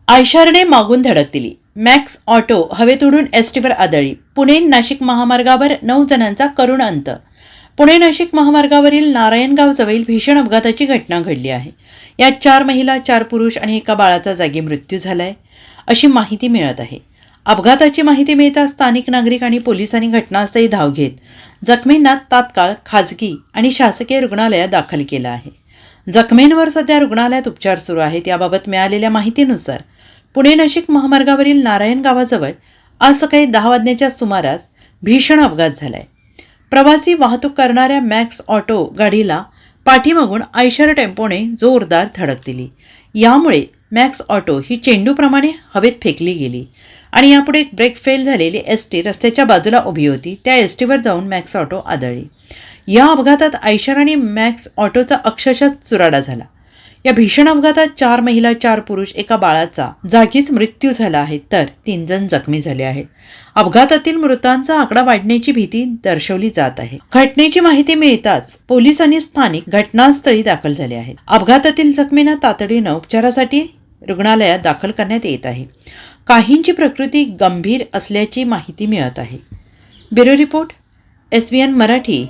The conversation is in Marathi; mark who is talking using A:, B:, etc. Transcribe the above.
A: आयशरने मागून धडक दिली. मॅक्स ऑटो हवेत उडून एसटीवर आदळली. पुणे नाशिक महामार्गावर 9 जणांचा करुण अंत. पुणे नाशिक महामार्गावरील नारायणगावजवळील भीषण अपघाताची घटना घडली आहे. यात 4 महिला, 4 पुरुष आणि एका बाळाचा जागी मृत्यू झालाय, अशी माहिती मिळत आहे. अपघाताची माहिती मिळताच स्थानिक नागरिक आणि पोलिसांनी घटनास्थळी धाव घेत जखमींना तात्काळ खाजगी आणि शासकीय रुग्णालयात दाखल केलं आहे. जखमींवर सध्या रुग्णालयात उपचार सुरू आहेत. याबाबत मिळालेल्या माहितीनुसार पुणे नाशिक महामार्गावरील नारायण गावाजवळ आज सकाळी 10 वाजण्याच्या सुमारास भीषण अपघात झालाय. प्रवासी वाहतूक करणाऱ्या मॅक्स ऑटो गाडीला पाठीमागून आयशर टेम्पोने जोरदार धडक दिली. यामुळे मॅक्स ऑटो ही चेंडूप्रमाणे हवेत फेकली गेली आणि यापुढे ब्रेक फेल झालेली एसटी रस्त्याच्या बाजूला उभी होती. त्या एसटीवर जाऊन मॅक्स ऑटो आदळली. या अपघातात आयशर आणि मॅक्स ऑटोचा अक्षरशः चुराडा झाला. या भीषण अपघातात 4 महिला, 4 पुरुष, एका बाळाचा जागीच मृत्यू झाला आहे, तर 3 जण जखमी झाले आहेत. अपघातातील मृतांचा आकडा वाढण्याची भीती दर्शवली जात आहे. घटनेची माहिती मिळताच पोलिसांनी स्थानिक घटनास्थळी दाखल झाले आहेत. अपघातातील जखमींना तातडीनं उपचारासाठी रुग्णालयात दाखल करण्यात येत आहे. काहींची प्रकृती गंभीर असल्याची माहिती मिळत आहे. Bureau report, SVN Marathi.